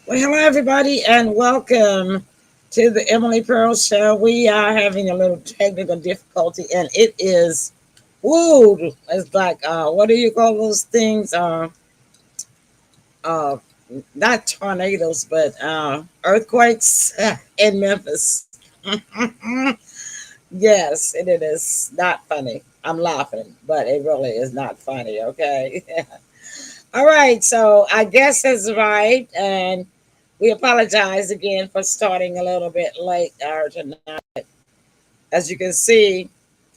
Well, hello, everybody, and welcome to the Emily Pearl Show. We are having a little technical difficulty, and it is, woo, it's like, what do you call those things? Uh, Not tornadoes, but earthquakes in Memphis. Yes, and it is not funny. I'm laughing, but it really is not funny, okay? All right, so I guess it's right, and we apologize again for starting a little bit late tonight. As you can see,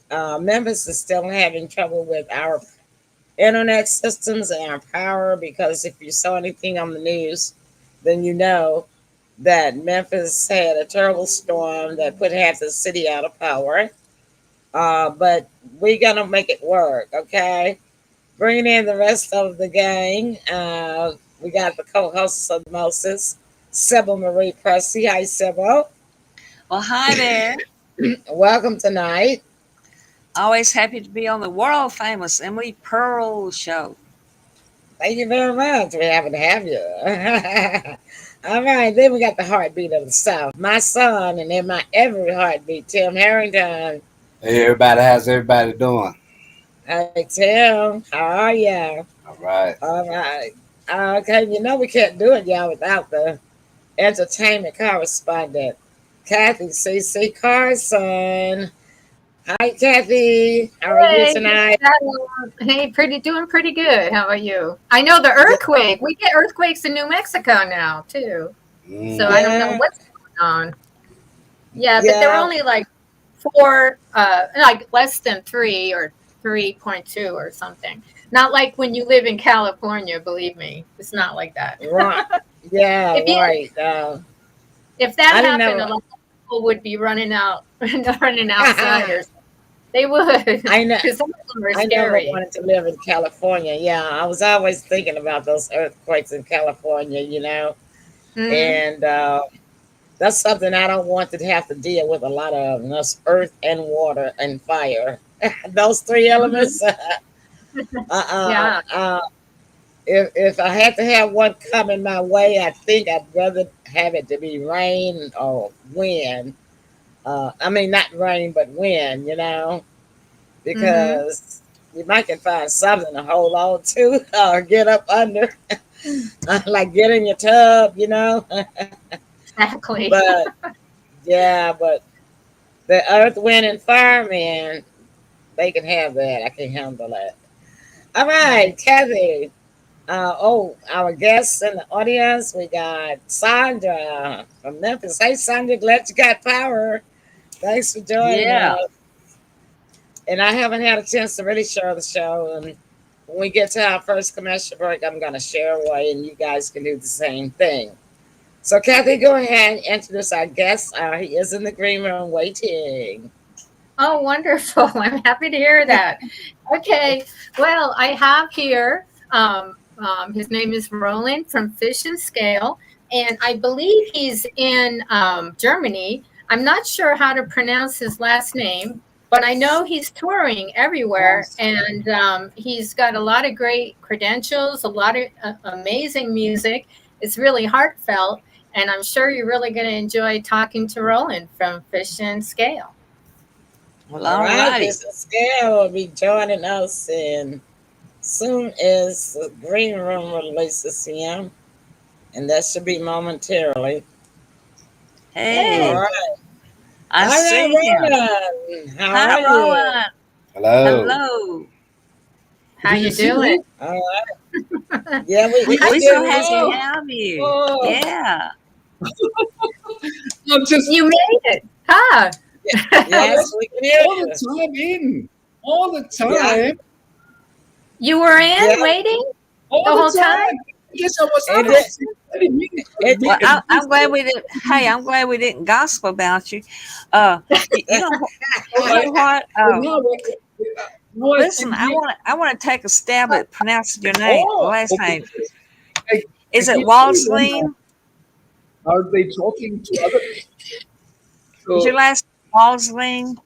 Memphis is still having trouble with our internet systems and our power because if you saw anything on the news, then you know that Memphis had a terrible storm that put half the city out of power. But we're going to make it work, okay? Bringing in the rest of the gang. We got the co-hosts of Moses, Sybil Marie Presley. Hi, Sybil. Well, hi there. Welcome tonight. Always happy to be on the world famous Emily Pearl Show. Thank you very much. We're happy to have you. All right, then we got the heartbeat of the South. My son, and in my every heartbeat, Tim Harrington. Hey everybody, how's everybody doing? Hey, Tim, how are you? All right. All right. Okay, you know we can't do it, y'all, without the entertainment correspondent, CATHY C.C. Carlson. Hi, CATHY. How are you tonight? Hey, doing pretty good. How are you? I know the earthquake. We get earthquakes in New Mexico now too. So I don't know what's going on. Yeah, but they're only like 4, like less than 3 or 3.2 or something. Not like when you live in California. Believe me, it's not like that. Right. Yeah. Right. If that happened, a lot of people would be running outside or something. They would. I know. Some of them are I never scary. wanted to live in California. Yeah, I was always thinking about those earthquakes in California, and that's something I don't want to have to deal with a lot of. And that's earth and water and fire. Those 3 elements. Yeah. If I had to have one coming my way, I think I'd rather have it to be rain or wind. I mean, not rain, but wind, because you might can find something to hold on to or get up under, like get in your tub, Exactly. But but the earth, wind, and fire, man, they can have that. I can handle that. All right, Kathy. Our guests in the audience, we got Sandra from Memphis. Hey, Sandra, glad you got power. Thanks for joining us. And I haven't had a chance to really share the show. And when we get to our first commercial break, I'm going to share away, and you guys can do the same thing. So, Kathy, go ahead and introduce our guest. He is in the green room waiting. Oh, wonderful. I'm happy to hear that. Okay. Well, I have here, his name is Roland from Fish and Scale, and I believe he's in Germany. I'm not sure how to pronounce his last name, but I know he's touring everywhere, and he's got a lot of great credentials, a lot of amazing music. It's really heartfelt, and I'm sure you're really going to enjoy talking to Roland from Fish and Scale. Well, all right. Fish and Scale will be joining us in soon as the green room releases him, and that should be momentarily. Hey. All right. I see him. Hi, Roland. Hello. Hello. How you doing? All right. Yeah, we so happy to have you. Oh. Yeah. You made it. Huh? Yes, we can hear all the time in. All the time. Yeah. You were in waiting all the whole time? Yes, I was. Well, I'm glad we didn't. Hey, I'm glad we didn't gossip about you. You know what? Listen, I want to take a stab at pronouncing your name. Last name. Is it Walsleen? Are they talking to other? Is your last name Walsleen?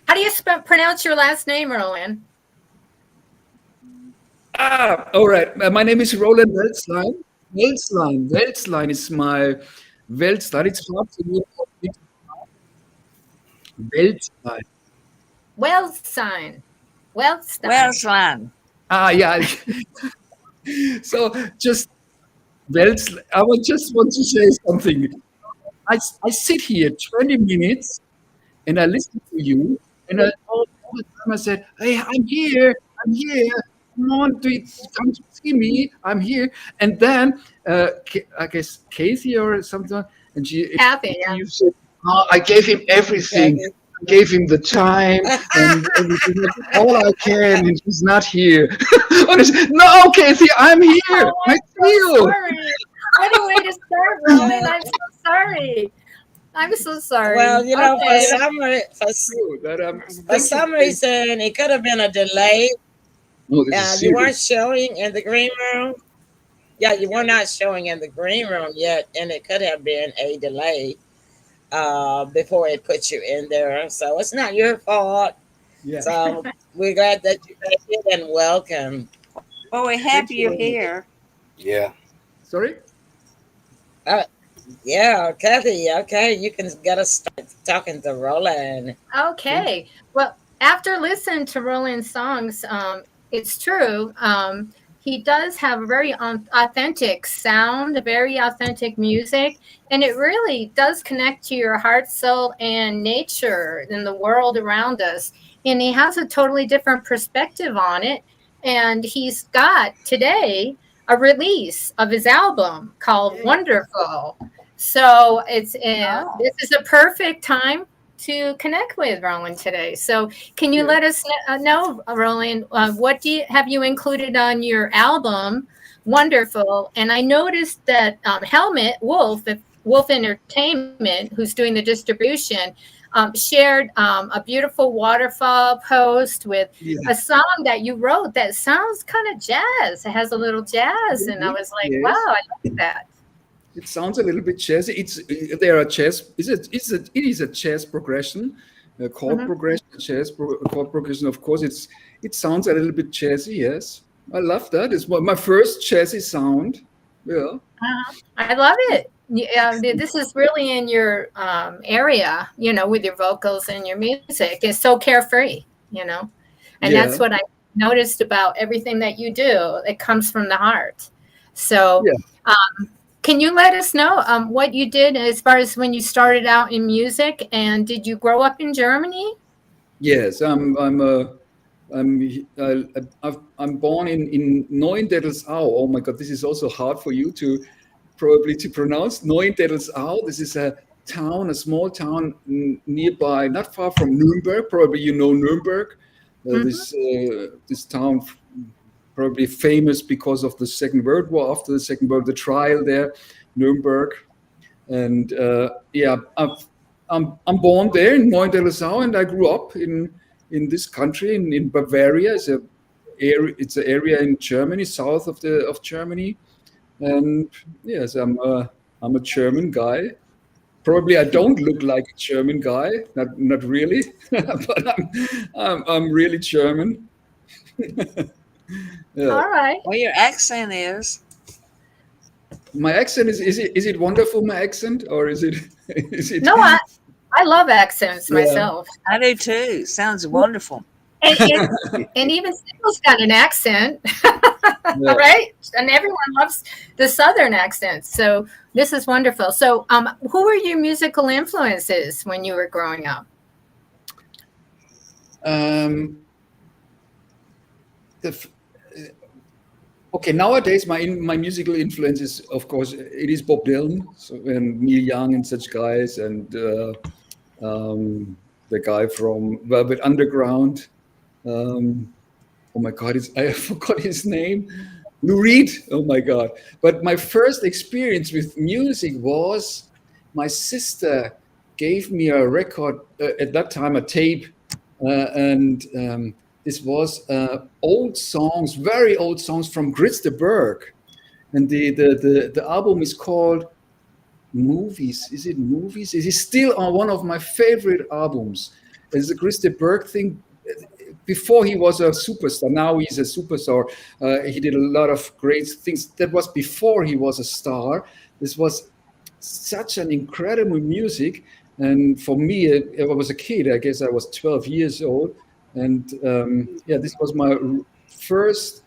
How do you pronounce your last name, Roland? All right. My name is Roland. Weltline. Weltline is my Weltline. It's hard to know. Weltline. Wellstein. Wellstein. Wellsland. Yeah. So just I would just want to say something. I sit here 20 minutes and I listen to you, and all the time I said, "Hey, I'm here. I'm here. Come on, come to see me. I'm here." And then I guess Kathy or something, and Kathy, yeah. you said, "Oh, I gave him everything. I gave him the time and everything. I did all I can, and he's not here." And I said, "No, Kathy, I'm here. Oh, I I'm see you." so sorry. What a way to start, Roland. I'm so sorry. I'm so sorry. Well, you know, Okay. for some reason, it could have been a delay. Oh, this is You weren't serious. showing in the green room. Yeah, you were not showing in the green room yet, and it could have been a delay before it put you in there. So it's not your fault. Yeah. So we're glad that you made it, and welcome. Well, we're happy you're here. Yeah. Sorry? Yeah, Kathy. Okay, you can get us started talking to Roland. Okay. Well, after listening to Roland's songs, it's true. He does have a very authentic sound, very authentic music, and it really does connect to your heart, soul, and nature and the world around us. And he has a totally different perspective on it. And he's got today a release of his album called Wonderful. So this is a perfect time to connect with Roland today. So can you let us know, Roland, what have you included on your album, Wonderful? And I noticed that Helmut Wolf Entertainment, who's doing the distribution, shared a beautiful waterfall post with a song that you wrote that sounds kind of jazz. It has a little jazz, and I was like, wow, I like that. It sounds a little bit jazzy. There are jazz. It is a jazz progression, a chord progression, chord progression. Of course, it sounds a little bit jazzy. Yes, I love that. It's my first jazzy sound. Yeah, I love it. Yeah, this is really in your area, with your vocals and your music. It's so carefree, and that's what I noticed about everything that you do. It comes from the heart. So. Can you let us know what you did as far as when you started out in music, and did you grow up in Germany? Yes, I'm born in Neuendettelsau. Oh my God, this is also hard for you to pronounce. Neuendettelsau. This is a small town nearby, not far from Nuremberg. Probably you know Nuremberg. This town. Probably famous because of the Second World War. After the Second World War, the trial there, Nuremberg, and I'm born there in Neuendettelsau, and I grew up in this country in Bavaria. It's an area in Germany, south of Germany, and yes, I'm a German guy. Probably I don't look like a German guy, not really, but I'm really German. Yeah. All right. Well, your accent is. My accent is it wonderful? My accent, or is it? No, I love accents myself. I do too. Sounds wonderful. And even SYBIL's got an accent, right? And everyone loves the Southern accent. So this is wonderful. So, who were your musical influences when you were growing up? Okay, nowadays my musical influences, of course, it is Bob Dylan, and Neil Young and such guys, and the guy from Velvet Underground. Oh my God, I forgot his name. Lou Reed. Oh my God! But my first experience with music was my sister gave me a record at that time, a tape, and. This was old songs, very old songs from Christa Berg, and the album is called Movies. Is it Movies? It is still on one of my favorite albums. It's a Christa Berg thing. before he was a superstar. Now he's a superstar. He did a lot of great things. That was before he was a star. This was such an incredible music. And for me, I was a kid. I guess I was 12 years old. And this was my first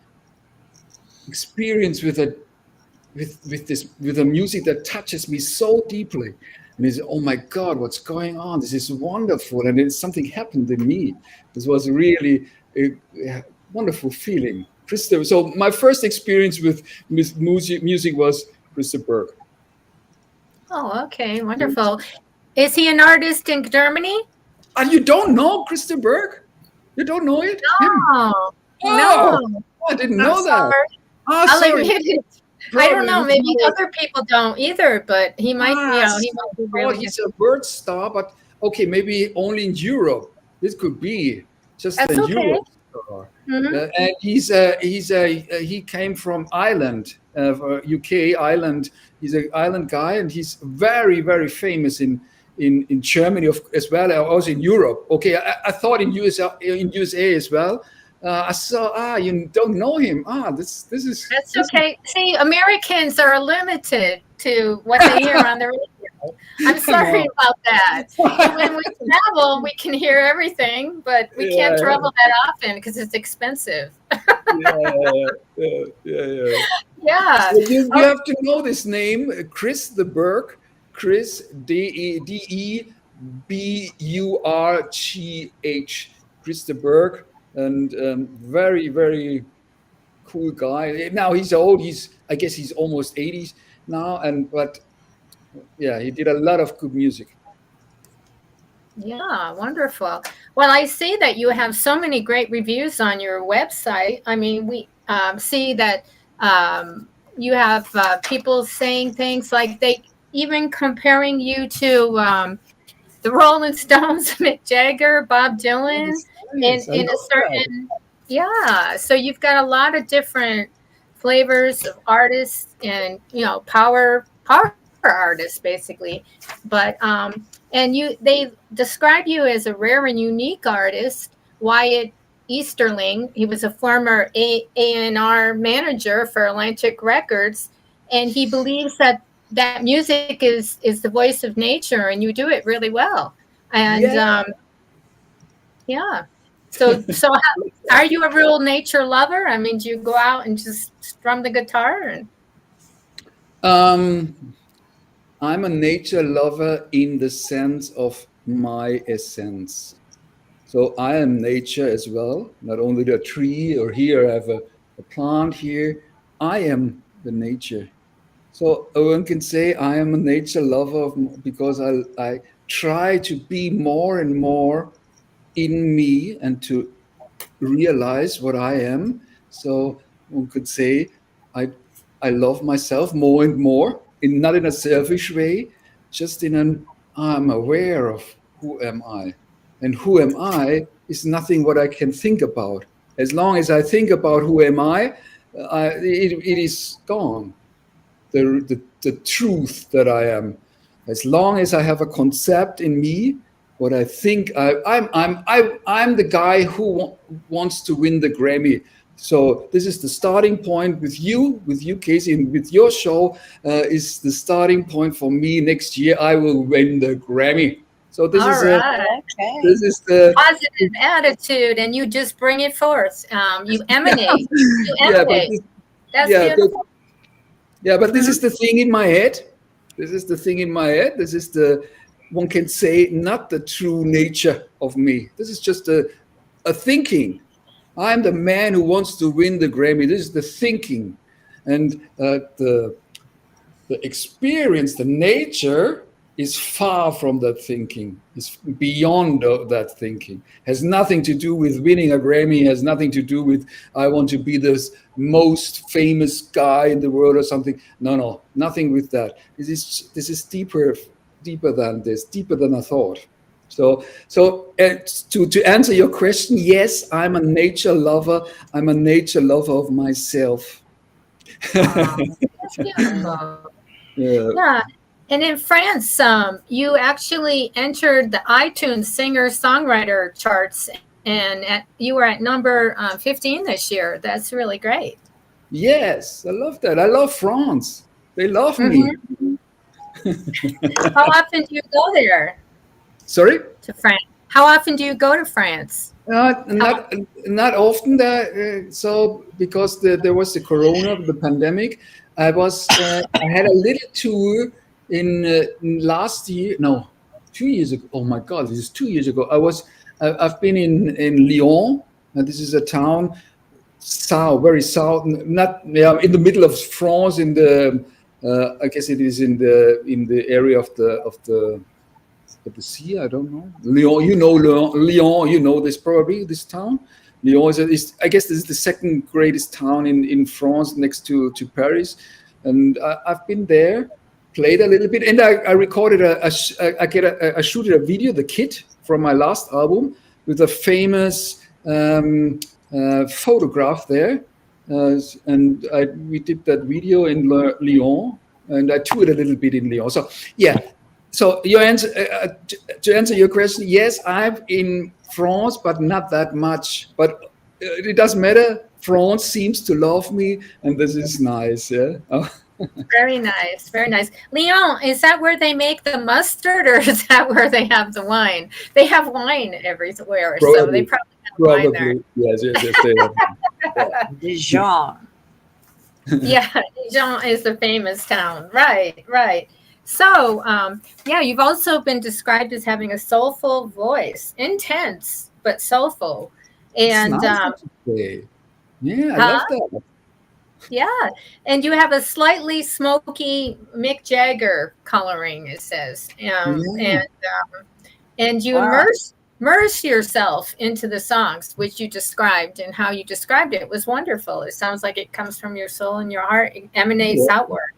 experience with a music that touches me so deeply. And it's, oh my God, what's going on? This is wonderful. And then something happened in me. This was really a wonderful feeling. Christopher. So my first experience with music was Christopher Berg. Oh, okay, wonderful. Is he an artist in Germany? You don't know Christopher Berg? You don't know it? No, no. I didn't know that. I'll admit it. I don't know. Maybe other people don't either, but he might. He might be really. He's a world star, but okay, maybe only in Europe. This could be just That's a okay. Europe star. And he came from Ireland, UK, Ireland. He's an island guy, and he's very, very famous in Germany as well, also in Europe. Okay, I thought in USA as well. I saw, you don't know him. That's okay. See, Americans are limited to what they hear on the radio. I'm sorry about that. When we travel, we can hear everything, but we can't travel that often because it's expensive. Yeah. So you have to know this name, Chris the Berg, Chris Deburgh, Chris the Berg. And very, very cool guy. Now he's old. I guess he's almost 80s now. But he did a lot of good music. Yeah, wonderful. Well, I see that you have so many great reviews on your website. I mean, we see that you have people saying things like they even comparing you to the Rolling Stones, Mick Jagger, Bob Dylan. In a certain, so you've got a lot of different flavors of artists and power artists basically, but they describe you as a rare and unique artist. Wyatt Easterling, he was a former A&R manager for Atlantic Records, and he believes that music is the voice of nature, and you do it really well. And So are you a real nature lover? I mean, do you go out and just strum the guitar? I'm a nature lover in the sense of my essence. So I am nature as well, not only the tree, or here I have a plant here. I am the nature. So one can say I am a nature lover because I try to be more and more in me and to realize what I am. So one could say I love myself more and more, not in a selfish way, just I'm aware of who am I. And who am I is nothing what I can think about. As long as I think about who am I, it is gone. The truth that I am. As long as I have a concept in me, what I think, I'm the guy who wants to win the Grammy. So this is the starting point with you, Casey, and with your show is the starting point for me. Next year, I will win the Grammy. So this this is the positive attitude, and you just bring it forth. You emanate. That's beautiful. But this is the thing in my head. This is the one can say not the true nature of me. This is just a thinking. I'm the man who wants to win the Grammy. This is the thinking, and the experience, the nature is far from that thinking. It's beyond that thinking. Has nothing to do with winning a Grammy. Has nothing to do with I want to be this most famous guy in the world or something. No, nothing with that. This is deeper than this, deeper than I thought. So to answer your question, yes, I'm a nature lover. I'm a nature lover of myself. That's beautiful. Yeah. And in France, you actually entered the iTunes singer-songwriter charts, and you were at number 15 this year. That's really great. Yes, I love that. I love France. They love me. How often do you go there? Sorry? To France. How often do you go to France? Not often. So because there was the corona, the pandemic, I had a little tour in last year. No, 2 years ago. Oh my God, this is 2 years ago. I've been in Lyon. This is a town very south, not in the middle of France. In the I guess it is in the area of the sea. I don't know. Lyon, Lyon, you know this probably, this town. Lyon is I guess this is the second greatest town in France, next to Paris. And I've been there, played a little bit, and I recorded I shooted a video, the kit from my last album, with a famous photograph there, and we did that video in Lyon, and I toured a little bit in Lyon. So yeah. So your answer to answer your question, yes, I'm in France, but not that much. But it doesn't matter. France seems to love me, and this is nice. Yeah. Very nice, very nice. Lyon, is that where they make the mustard, or is that where they have the wine? They have wine everywhere, so they probably have wine there. Yes, they have. Dijon. Yeah, Dijon is the famous town. Right. So, you've also been described as having a soulful voice, intense but soulful, and nice I love that. Yeah, and you have a slightly smoky Mick Jagger coloring, it says, and you immerse yourself into the songs, which you described, and how you described it was wonderful. It sounds like it comes from your soul and your heart, it emanates outward.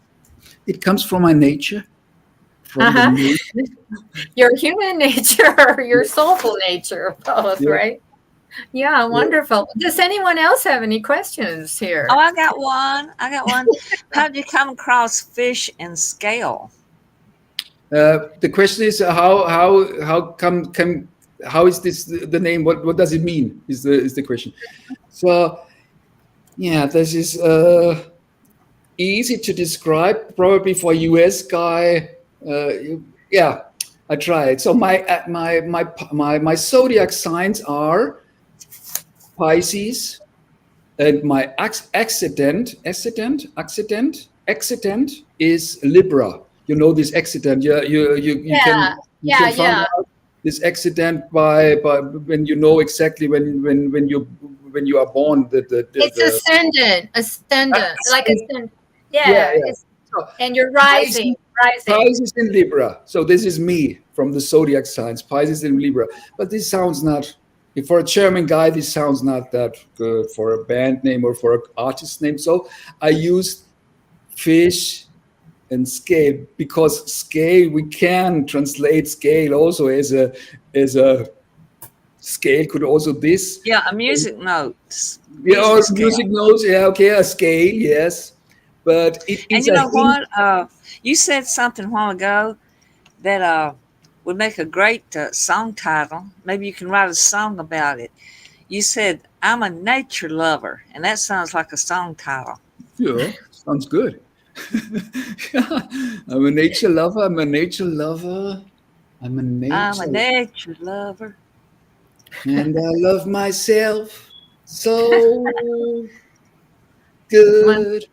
It comes from my nature. Your human nature or your soulful nature, both, right? Yeah, wonderful. Does anyone else have any questions here? Oh, I got one. How did you come across fish and scale? The question is how is this the name? What does it mean? Is the question. So yeah, this is easy to describe, probably for a US guy. I tried. So my zodiac signs are Pisces, and my accident is Libra. You know this accident. You can find out this accident by when you know exactly when you are born. It's ascendant, like ascendant. Yeah. And you're rising. Pisces in Libra. So this is me from the zodiac signs. Pisces in Libra. But this sounds not, for a German guy, this sounds not that good for a band name or for an artist name. So I used fish and scale, because scale, we can translate scale also as a scale, could also this. Yeah, a music notes. Yeah, music notes. Yeah, okay, a scale, yes. But and you know what? You said something a while ago that would make a great song title. Maybe you can write a song about it. You said, I'm a nature lover, and that sounds like a song title. Yeah, sounds good. I'm a nature lover. I'm a nature lover. I'm a nature lover. And I love myself so good.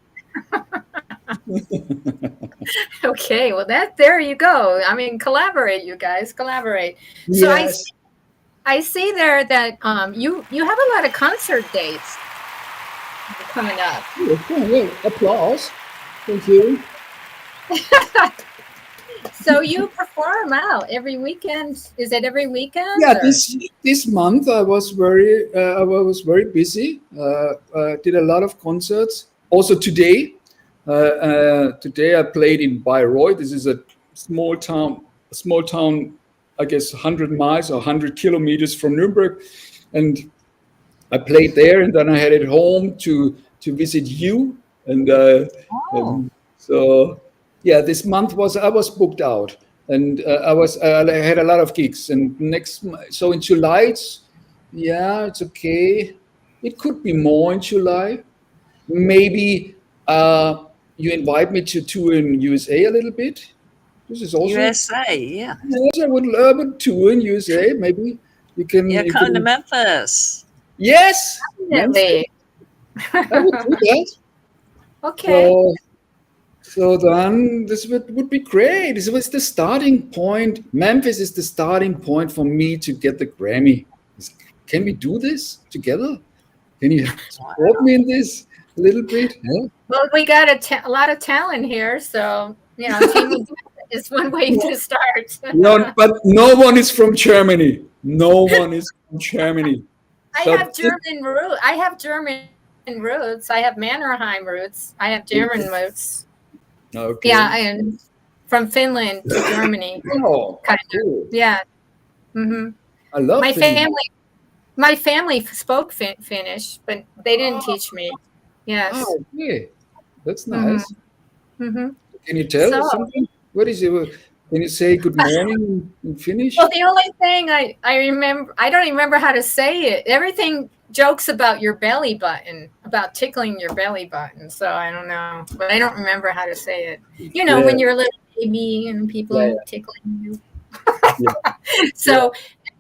Okay, well there you go. I mean, collaborate, you guys, collaborate. Yes. So I see there that you have a lot of concert dates coming up. Yeah, applause. Thank you. So you perform out every weekend. Is it every weekend? Yeah, this month I was very busy. Did a lot of concerts. Also today. Today I played in Bayreuth. This is a small town, I guess 100 miles or 100 kilometers from Nuremberg, and I played there, and then I headed home to visit you, and so yeah, this month I was booked out, and I had a lot of gigs, and so in July Yeah, it's okay. It could be more in July. Maybe you invite me to tour in USA a little bit. This is also, USA, yeah. yes, I would tour in USA. Maybe you can Yeah, you come to can Memphis. yes, Memphis. Definitely. I would do that. Okay. So then this would be great. This was the starting point. Memphis is the starting point for me to get the Grammy. Can we do this together? Can you support me in this a little bit? Huh? Well, we got a lot of talent here, so teaming is one way to start. No, but no one is from Germany. No one is from Germany. I So have German roots. I have German roots. I have Mannerheim roots. I have German roots. okay. Yeah, and from Finland to Germany, Oh, kind of. cool. Yeah. hmm I love My Finland. family spoke Finnish, but they didn't teach me. Yes. Oh, okay. That's hmm nice. hmm Can you tell So, us something? What is it? Can you say good morning in Finnish? well, the only thing I remember, I don't even remember how to say it. Everything jokes about your belly button, about tickling your belly button. So I don't know, but I don't remember how to say it. Yeah, When you're a little baby and people yeah, tickling you. yeah. So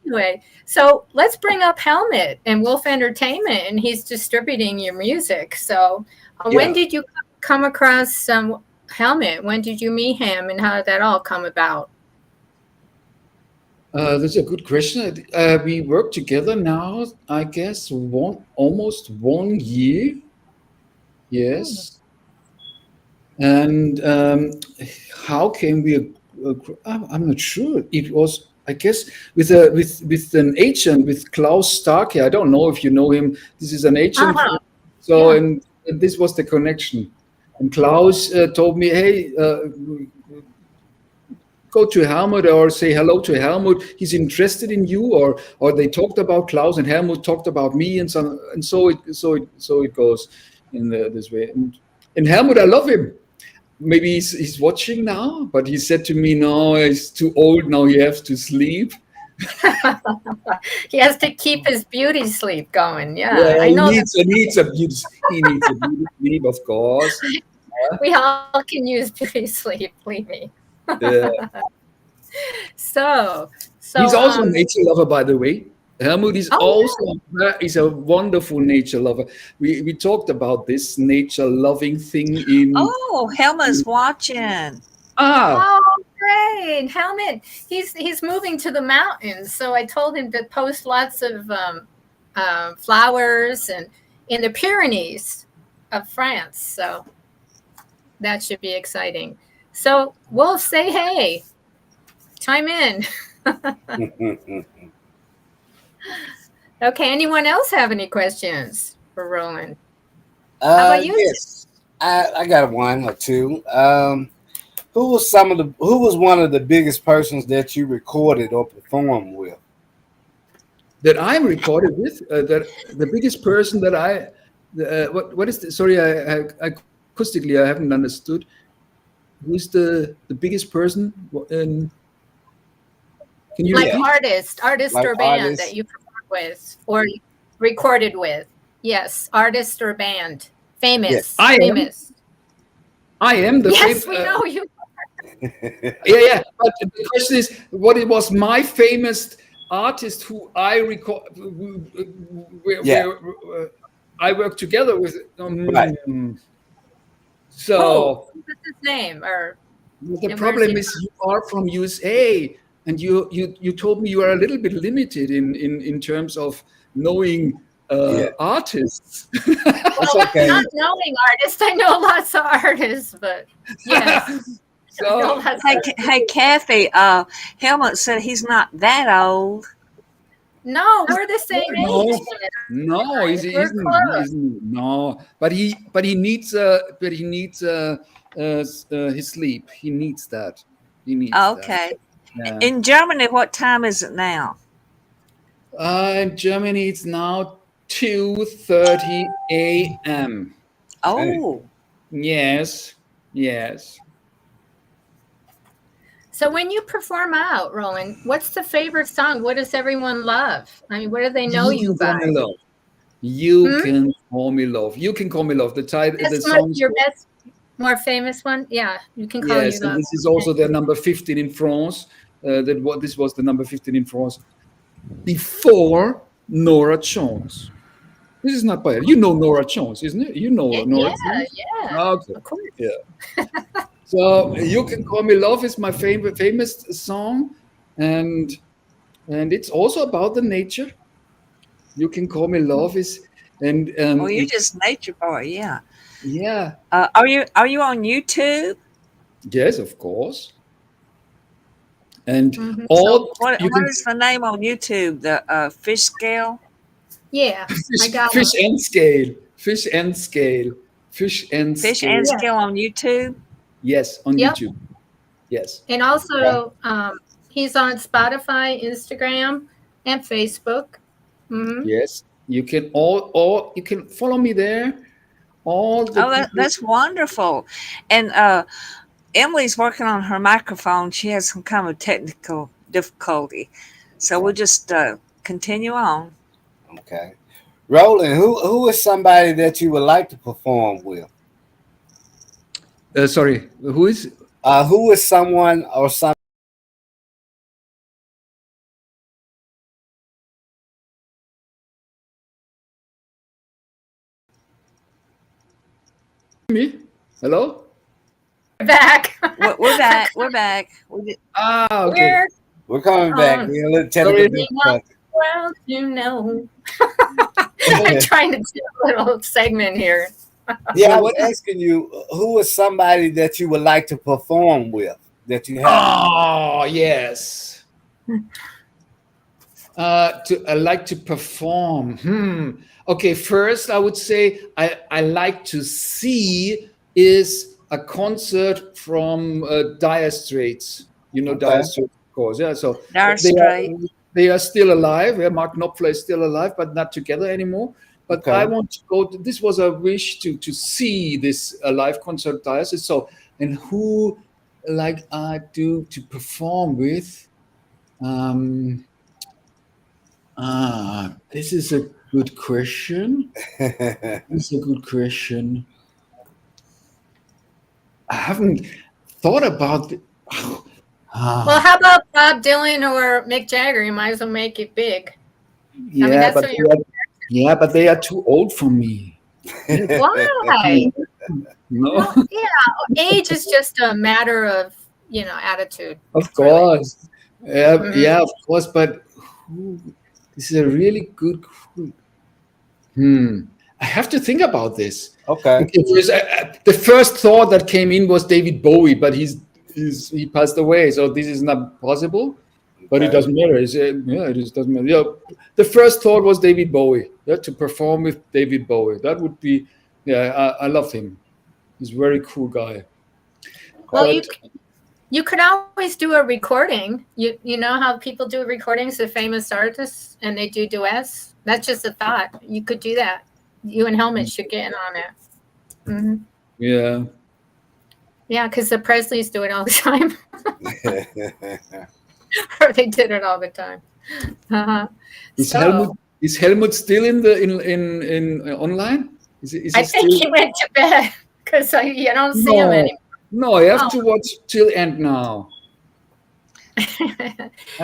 anyway, so let's bring up Helmut and Wolf Entertainment, and he's distributing your music. So when Yeah. did you come across Helmut? When did you meet him, and how did that all come about? That's a good question. We work together now, I guess, almost 1 year. Yes. And how can we? I'm not sure. It was, I guess, with an agent, with Klaus Starke. I don't know if you know him. This is an agent. Uh-huh. So, Yeah. and this was the connection. And Klaus told me, hey, go to Helmut or say hello to Helmut. He's interested in you, or they talked about Klaus and Helmut talked about me, and so it goes in this way. And Helmut, I love him. Maybe he's watching now, but he said to me, "No, he's too old now. He has to sleep." He has to keep his beauty sleep going. Yeah, Yeah, I know that he needs a beauty sleep, of course. we all can use beauty sleep, believe me. Yeah. So, He's so also a nature lover, by the way. Helmut is oh also is a wonderful nature lover. We talked about this nature loving thing in Oh, Helma's watching. ah oh great, Helmut. He's moving to the mountains, so I told him to post lots of flowers and in the Pyrenees of France. So that should be exciting. So Wolf, say hey, chime in. Okay, anyone else have any questions for Roland? How about you? Yes, I got one or two. Who was one of the biggest persons that you recorded or performed with? that I recorded with that the biggest person that what is the, sorry I acoustically I haven't understood. Who's the biggest person? Can you Like repeat? artist Like or band artists? that you performed with or recorded with. Yes, artist or band. Famous. Yes. I am. Famous. I am the Yes, we know you. yeah. But the question is, what it was my famous artist who I record, Yeah. where I work together with. Right. So What's his name? Or the and problem where's is you are from USA, and you told me you are a little bit limited in terms of knowing Yeah. artists. That's well, okay. not knowing artists. I know lots of artists, but yes. I know So lots Hey, of- hey, Kathy. Helmut said he's not that old. no, we're the same no, age. no, We're close. no. But he needs his sleep. He needs that. He needs that. Okay. Yeah. In Germany, what time is it now? In Germany, it's now 2:30 a.m. Oh, Yes, yes. So when you perform out, Roland, what's the favorite song? What does everyone love? I mean, what do they know you can call by? me love. You Hmm? can call me love. You can call me love. The title, the That's song. your best, more famous one? Yeah, you can call you Yes, and love. this is also their number 15 in France. This was the number 15 in France before Nora Jones. This is not bad. You know Nora Jones, isn't it? You know Nora Yeah, Jones. yeah, Okay. of course. Yeah. So "You Can Call Me Love" is my favorite famous song, and it's also about the nature. "You Can Call Me Love" is, and Well, you're just nature boy, yeah. yeah, Are you on YouTube? yes, of course. And Mhm. all What you can is the name on YouTube? The fish scale? Yeah, I got fish one. and scale, fish and scale, fish and Fish and scale. Yeah. scale on YouTube? Yes, on Yep. YouTube. Yes. And also, he's on Spotify, Instagram, and Facebook. Hmm. Yes, you can all you can follow me there. All the Oh, people. that's wonderful. And Emily's working on her microphone. She has some kind of technical difficulty. So we'll just continue on. Okay. Roland, who is somebody that you would like to perform with? Sorry, who is? Who is someone or some Me? Hello? Back. We're back. We're back. Ah, okay. We're coming back. Um, We had a little technical Sorry. difficulty. Well, you know. I'm trying to do a little segment here. Yeah, I So was asking you, who is somebody that you would like to perform with that you have? Oh, yes. I like to perform. Okay, first I would say I like to see is a concert from Dire Straits. You know Dire Okay. Straits, of course. Yeah, so Dire they are, Straits. they are still alive. Yeah, Mark Knopfler is still alive, but not together anymore. But Okay. I want to go. This was a wish to see this live concert Dire Straits. So, and who like I do to perform with? This is a good question. This is a good question. I haven't thought about it. Well, how about Bob Dylan or Mick Jagger? You might as well make it big. Yeah, that's but what they are too old for me. Why? No, Well, yeah, age is just a matter of, attitude. of really. course. Yeah, Mhm. yeah, of course. But this is a really good. I have to think about this. Okay. The first thought that came in was David Bowie, but he passed away, so this is not possible. But it Okay. doesn't matter. It just doesn't matter. Yeah, the first thought was David Bowie. Yeah, to perform with David Bowie, that would be. Yeah, I love him. He's a very cool guy. Well, But you could always do a recording. You know how people do recordings of famous artists and they do duets? That's just a thought. You could do that. You and Helmut should get in on it. Hmm. yeah, Yeah, because the Presleys do it all the time. Or they did it all the time. Uh-huh. is Helmut still in online? Is he I think still? he went to bed because you don't see him No, anymore. no. I have to watch till end now.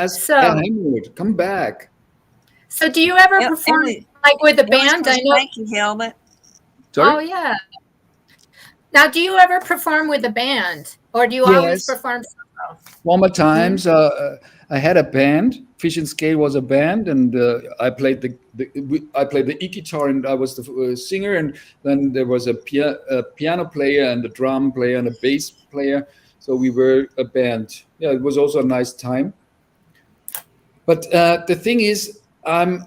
So- Helmut, come back. So do you ever Yeah, perform Emily, like with a Emily's band? supposed I to know. Thank you, Helmut. Sorry? Oh yeah. Now, do you ever perform with a band, or do you always Yes. perform solo? Former times, I had a band. Fish and Scale was a band, and I played the e-guitar, and I was the singer. And then there was a piano player, and a drum player, and a bass player. So we were a band. Yeah, it was also a nice time. But the thing is, I'm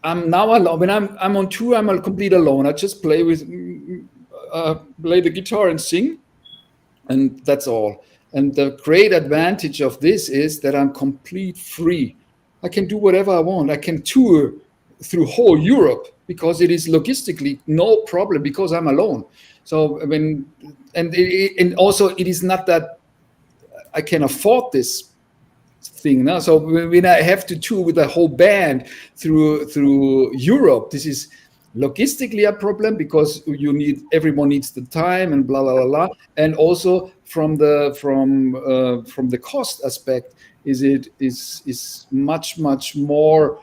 now alone. When I'm on tour, I'm a complete alone. I just play the guitar and sing, and that's all. And the great advantage of this is that I'm complete free. I can do whatever I want. I can tour through whole Europe because it is logistically no problem because I'm alone. So I mean, and also it is not that I can afford this thing now. So when I have to tour with a whole band through Europe, this is logistically a problem because everyone needs the time and blah blah blah, blah. And also from the cost aspect, is much more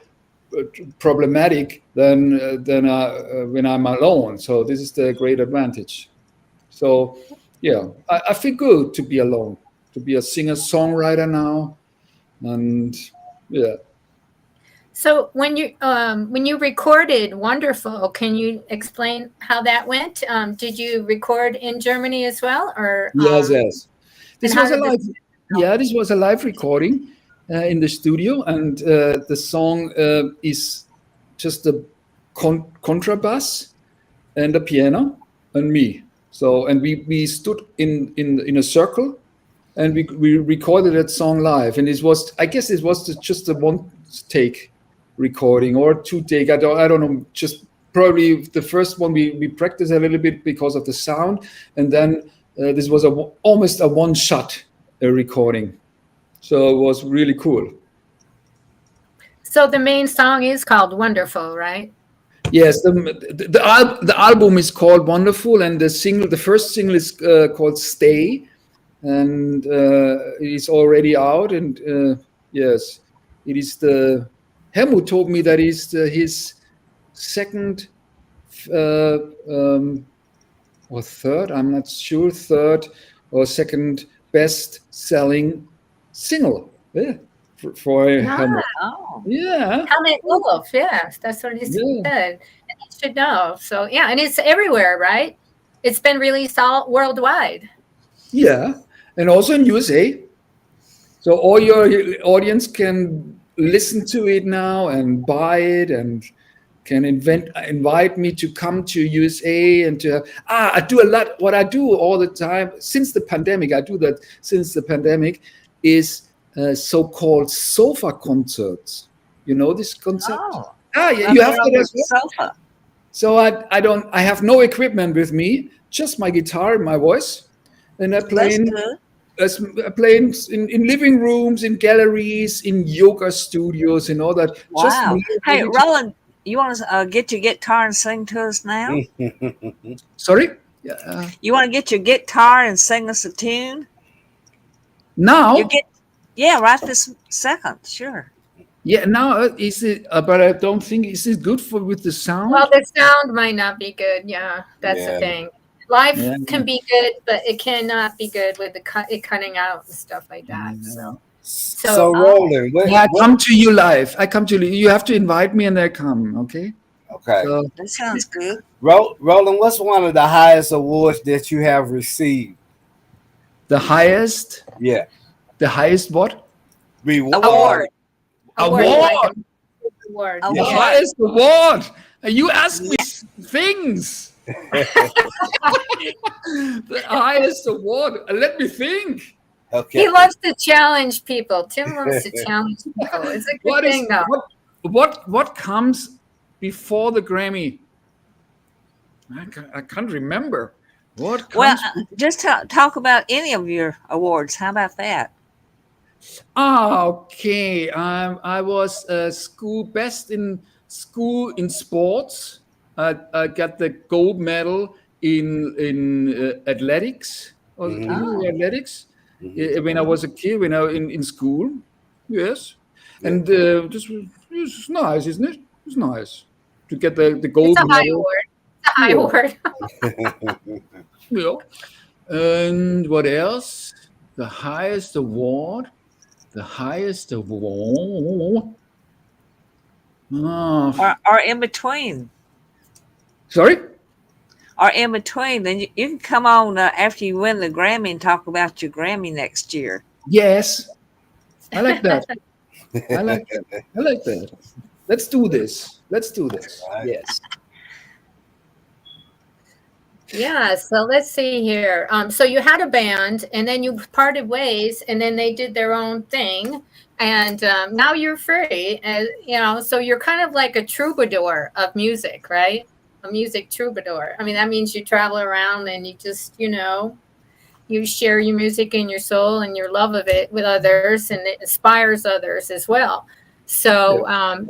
problematic than when I'm alone. So this is the great advantage. So yeah, I feel good to be alone, to be a singer-songwriter now, and yeah. So when you recorded Wonderful, can you explain how that went? Did you record in Germany as well, or Yes. This and how was a did live. this- Yeah, this was a live recording in the studio, and the song is just a contrabass and a piano and me. So, and we stood in a circle, and we recorded that song live. And I guess it was just a one take recording or two take. I don't know. Just probably the first one we practiced a little bit because of the sound, and then this was almost a one shot recording. So it was really cool. So the main song is called Wonderful, right? Yes, the album is called Wonderful, and the first single is called Stay, and it's already out. And yes, it is Helmut told me that is his second or third, I'm not sure, third or second best selling single. Yeah, for Helmut. Oh, Yeah. Helmut Wolf, yes, that's what he Yeah. said. And you should know. So yeah, and it's everywhere, right? It's been released all worldwide. Yeah, and also in USA. So all your audience can listen to it now and buy it, and can invite me to come to USA and to I do a lot. What I do all the time since the pandemic, I do that since the pandemic, is so-called sofa concerts. You know this concept? oh. Yeah, you have on to. the sofa. So I have no equipment with me, just my guitar and my voice, and I play That's good. in living rooms, in galleries, in yoga studios, and all that. Just Wow. me. Hey, Roland, you want to get your guitar and sing to us now? Sorry. Yeah. You want to get your guitar and sing us a tune? Now. Yeah, right this second. Sure. Yeah. Now is it? But I don't think is it good with the sound. Well, the sound might not be good. Yeah, that's the Yeah. thing. Live Yeah. can be good, but it cannot be good with it cutting out and stuff like that. Yeah. So Roland, I come to you live. I come to you. You have to invite me, and I come. Okay. Okay. So, That sounds good. Roland, what's one of the highest awards that you have received? the highest. Yeah. The highest what? Reward. Award. Award. Like award. The Award. highest award. You ask me things. The highest award. Let me think. Okay. He loves to challenge people. Tim loves to challenge people. It's a good thing, though. What comes before the Grammy? I can't remember. What Well, comes? just talk about any of your awards. How about that? Okay. I was school best in school in sports. I got the gold medal in athletics. Oh. Athletics. Mhm. When I was a kid, when I was in school. Yes. And it's nice, isn't it? It's nice to get the gold It's a high medal. award. It's a high Yeah. award. Yeah. And what else? The highest award. The highest award. Oh, Or in between. sorry? Or in between. Then you can come on after you win the Grammy and talk about your Grammy next year. Yes. I like that. I like that. I like that. Let's do this. Let's do this. Right. Yes. Yeah, so let's see here. So you had a band, and then you parted ways, and then they did their own thing, and now you're free. And so you're kind of like a troubadour of music, right? A music troubadour. I mean, that means you travel around and you just, you you share your music and your soul and your love of it with others, and it inspires others as well. So,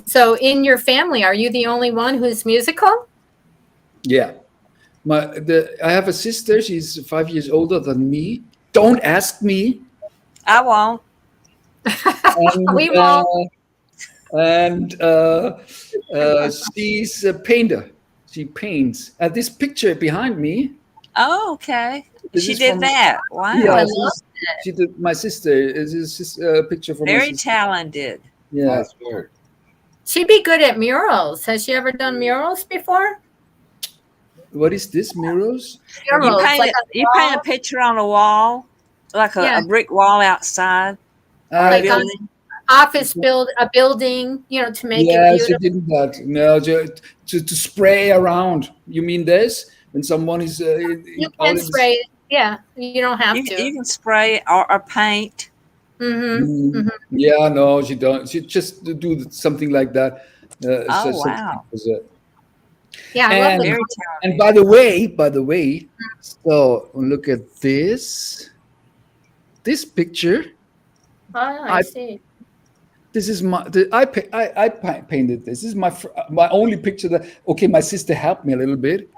so in your family, are you the only one who's musical? Yeah. I have a sister. She's 5 years older than me. Don't ask me. I won't. And, We won't. She's a painter. She paints. This picture behind me. Oh, okay. This She is did from- that. Wow. Yeah, love she did. My sister. This is a picture from my Very sister. talented. Yeah. Nice work. She'd be good at murals. Has she ever done murals before? What is this? Mirrors? You Murals, paint, like you paint a picture on a wall, like Yeah. a brick wall outside. Like on building. a building, you know, to make Yeah, it she beautiful. didn't that. No, to spray around. You mean this? When someone is You can spray it. Yeah, you don't have You to. can spray or paint. Mm-hmm. Yeah, no, she don't. She just do something like that. Oh, so- wow. Yeah, I And- love Very the talented. And by the way, so look at this. This picture. Oh, I see. This is I painted this. This is my only picture that. Okay, my sister helped me a little bit.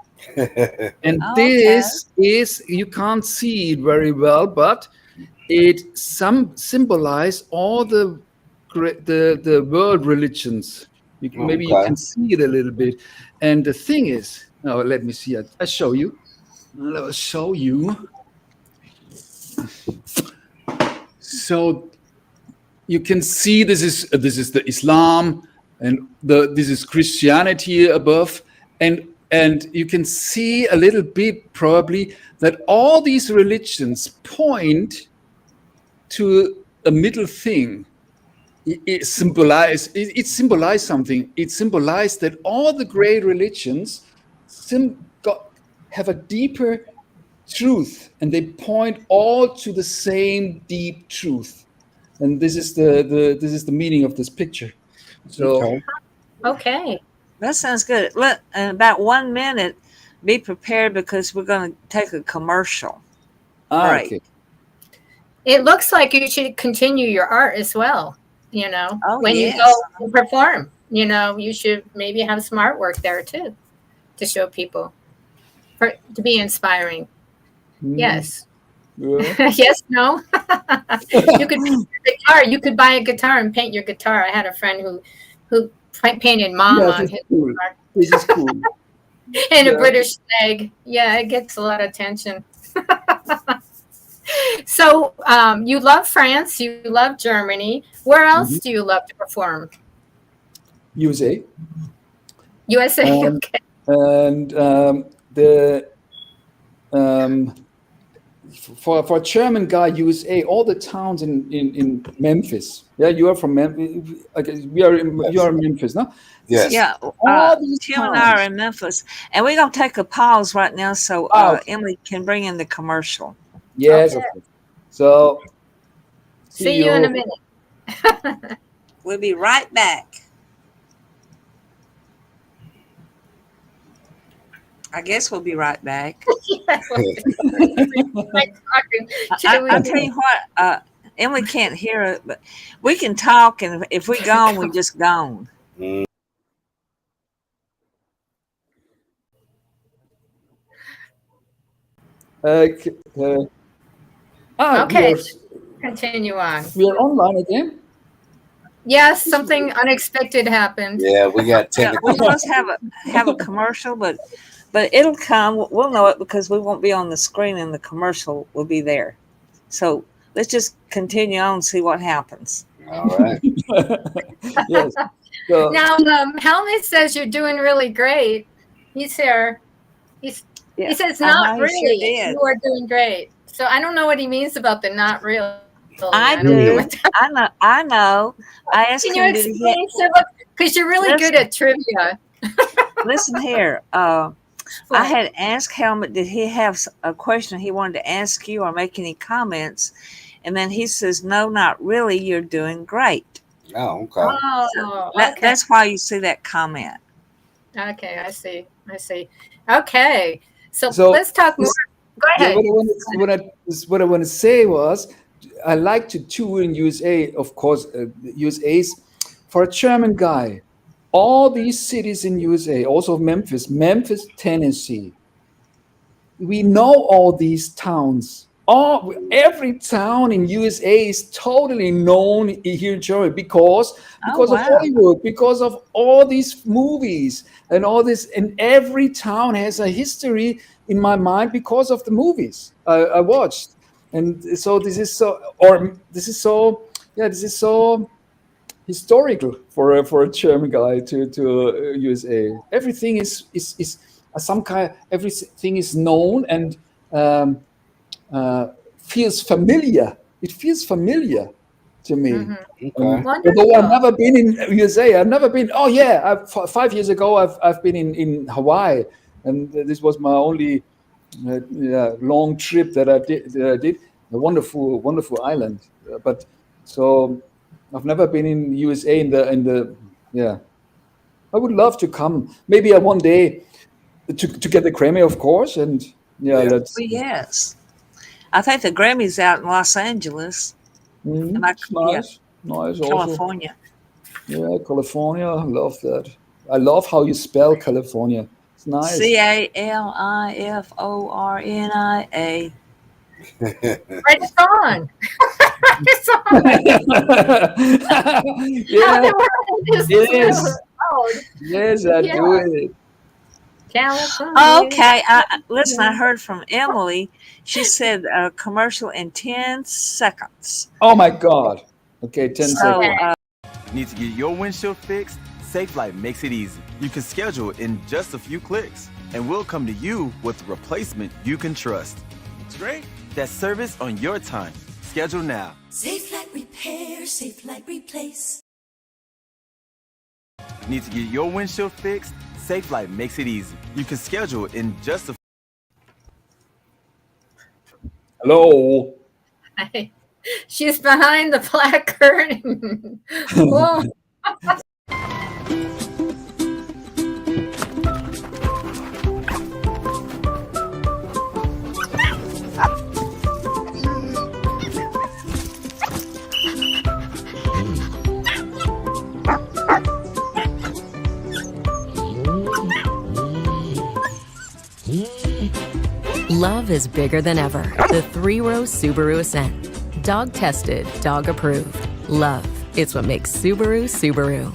And Oh, this is, you can't see it very well, but it symbolize all the world religions. Maybe you Okay. can see it a little bit. And the thing is, now let me see. I show you. I'll show you. So you can see this is the Islam, and this is Christianity above, and you can see a little bit probably that all these religions point to a middle thing. It symbolized something. It symbolized that all the great religions have a deeper truth, and they point all to the same deep truth. And this is the meaning of this picture. So Okay. Okay. That sounds good. Look, in about 1 minute, be prepared because we're going to take a commercial. Right. okay. It looks like you should continue your art as well. You know, Oh, when yes. you go and perform, you know, you should maybe have some artwork there too to show people to be inspiring. Yes. Yeah. Yes, no. You could paint your guitar. You could buy a guitar and paint your guitar. I had a friend who painted Mom Yeah, on this his is cool. guitar. This is cool. And a Yeah. British flag. Yeah, it gets a lot of attention. So you love France, you love Germany. Where else do you love to perform? USA. USA. Um, Okay. And for a German guy, USA, all the towns in Memphis. Yeah, you are from Memphis. Okay, you are in Memphis, no? Yes. Yeah, All these Tim and I are towns. in Memphis, and we're going to take a pause right now so Okay. Emily can bring in the commercial. Yes, Okay. of course. So See you in a minute. We'll be right back. I guess we'll be right back. I'll tell you what, Emily can't hear it, but we can talk, and if we gone, we just gone. Okay. Okay, continue on. We are online again. Yes, something unexpected happened. Yeah, we got Yeah, technical. we're supposed to have a commercial, but it'll come. We'll know it because we won't be on the screen, and the commercial will be there. So let's just continue on and see what happens. All right. Yes. So, Now, Helmut says you're doing really great. He's here. He says, not he really. sure did. You are doing great. So I don't know what he means about the not really. I don't know do. what that- I know. I asked Can him, you explain, because you're really good at trivia. listen here. I had asked Helmut, did he have a question he wanted to ask you or make any comments? And then he says, no, not really. You're doing great. Oh, okay. Oh, okay. That's why you see that comment. Okay, I see. Okay. So So let's talk more. Go Yeah, ahead. what I want to say was, I like to tour in USA, of course. USA's for a German guy. All these cities in USA, also Memphis, Tennessee. We know all these towns. Every town in USA is totally known here in Germany because Oh, of wow. Hollywood, because of all these movies and all this. And every town has a history in my mind because of the movies I watched. And so this is so historical for a German guy to USA. Everything is some kind. Everything is known and um, feels familiar. It feels familiar to me. Okay. Although I've never been in USA, I've never been. Oh yeah, 5 years ago I've been in Hawaii, and this was my only long trip that I did. A wonderful island, but so I've never been in USA in the yeah. I would love to come. Maybe one day to get the Grammy, of course, and let's. Well, yes. I think the Grammy's out in Los Angeles. It's nice, nice. California. Also, yeah, California. I love that. I love how you spell California. It's nice. CALIFORNIA. Write a song. Write a song. Yeah. Yes. Oh, Yes, I do it. California. Okay. Listen, I heard from Emily. She said a commercial in 10 seconds. Oh my God. Okay, 10 seconds. Need to get your windshield fixed? Safelite makes it easy. You can schedule it in just a few clicks, and we'll come to you with a replacement you can trust. It's great. That service on your time. Schedule now. Safelite Repair, Safelite Replace. Need to get your windshield fixed? Safelite makes it easy. You can schedule it in just a Hello. Hi. She's behind the black curtain. Whoa. Love is bigger than ever. The 3-row Subaru Ascent. Dog tested, dog approved. Love, it's what makes Subaru Subaru.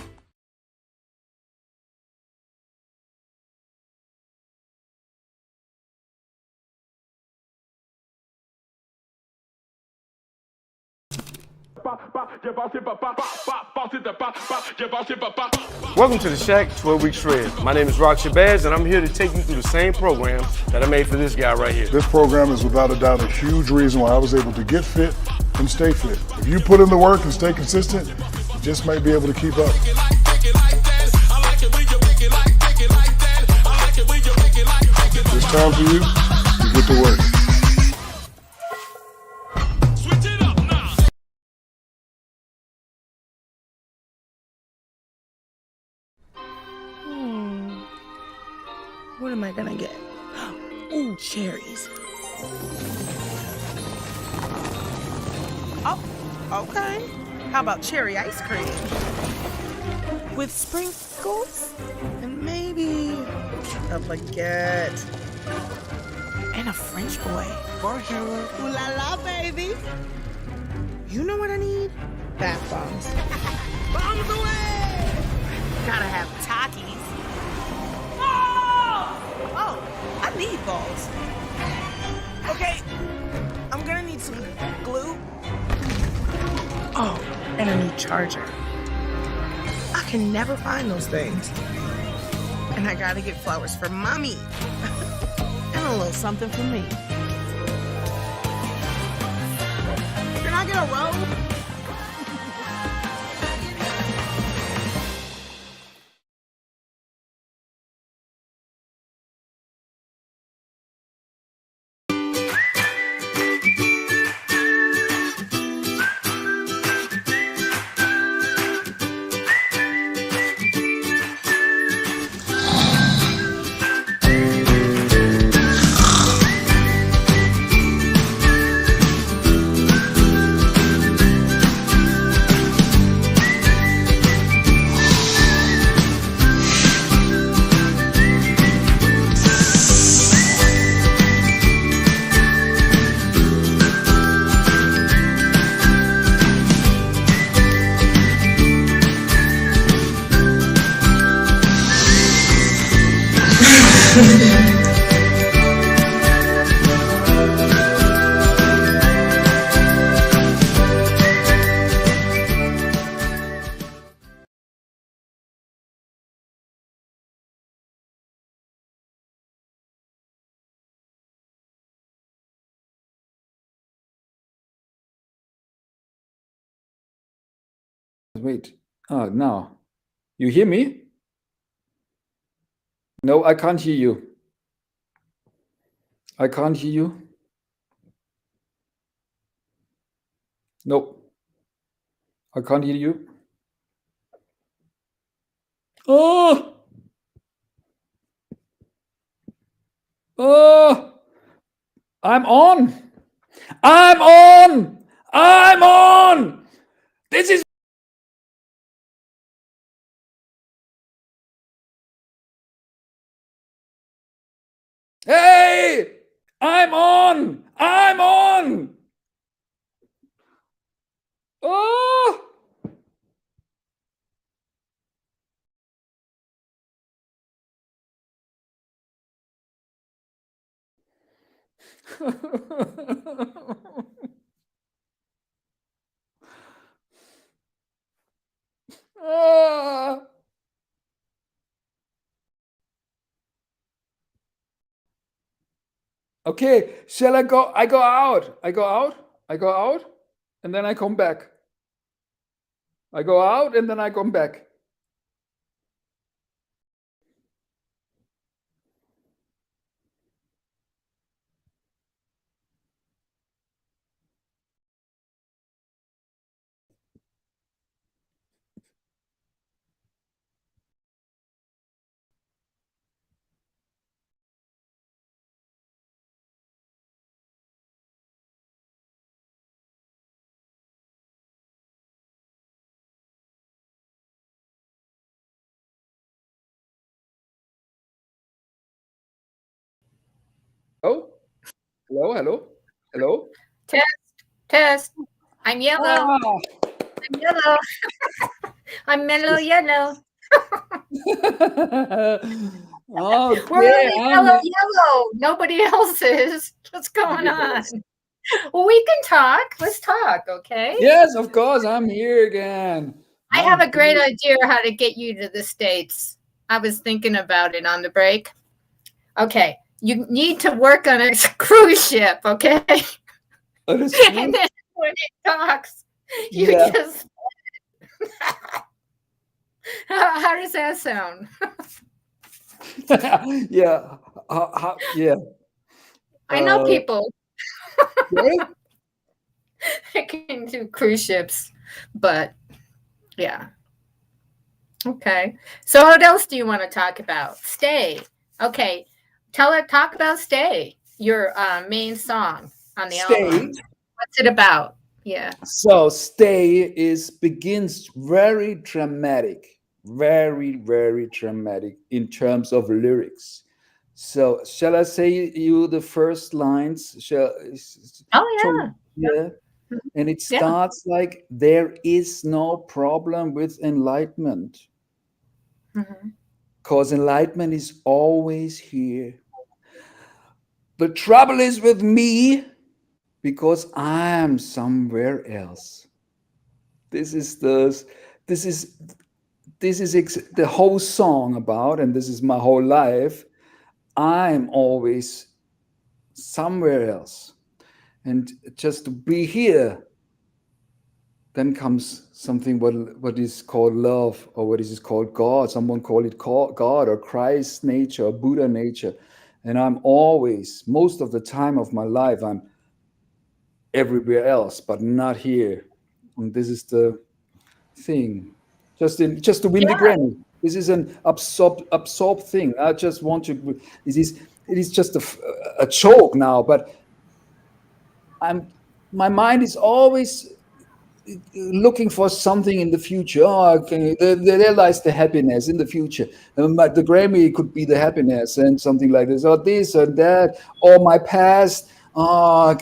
Welcome to the Shack 12 Week Shred. My name is Rock Shabazz, and I'm here to take you through the same program that I made for this guy right here. This program is without a doubt a huge reason why I was able to get fit and stay fit. If you put in the work and stay consistent, you just might be able to keep up. It's time for you to get to work. What am I gonna get? Ooh, cherries. Oh, okay. How about cherry ice cream? With sprinkles? And maybe a baguette. And a French boy. Bonjour. Ooh la la, baby. You know what I need? Bath bombs. Bombs away! Gotta have Takis. Oh, I need balls. Okay, I'm gonna need some glue. Oh, and a new charger. I can never find those things. And I gotta get flowers for mommy. And a little something for me. Can I get a robe? wait. Oh, now. You hear me? No, I can't hear you. I can't hear you. No. I can't hear you. Oh! Oh! I'm on! I'm on! I'm on! This is... Hey! I'm on! I'm on! Oh! Ah! Okay, shall I go? I go out. I go out. I go out, and then I come back. I go out, and then I come back. Oh, hello, hello, hello. Test. I'm yellow. Ah. I'm yellow. I'm mellow yellow. Okay, We're only yellow. Nobody else is. What's going on? Well, we can talk. Let's talk, okay? Yes, of course. I'm here again. I have a great idea how to get you to the States. I was thinking about it on the break. Okay, you need to work on a cruise ship, okay? And then when it talks, you just... how does that sound? Yeah. Yeah. I know people that can do cruise ships, but yeah. Okay. So what else do you want to talk about? Stay. Okay. Talk about Stay, your main song on the album. What's it about? Yeah. So Stay begins very dramatic, very, very dramatic in terms of lyrics. So shall I say you the first lines? Oh yeah. And it starts like, there is no problem with enlightenment. Because enlightenment is always here. The trouble is with me, because I'm somewhere else. This is the whole song about, and this is my whole life. I'm always somewhere else. And just to be here, then comes something what is called love, or what is called God. Someone call it God or Christ nature or Buddha nature. And I'm always, most of the time of my life, I'm everywhere else, but not here. And this is the thing. Just to win the Grammy. This is an absorbed thing. I just want to. It is just a joke now, but my mind is always looking for something in the future. Oh, okay, there lies the happiness in the future. The Grammy could be the happiness and something like this, or this or that, or my past. Oh,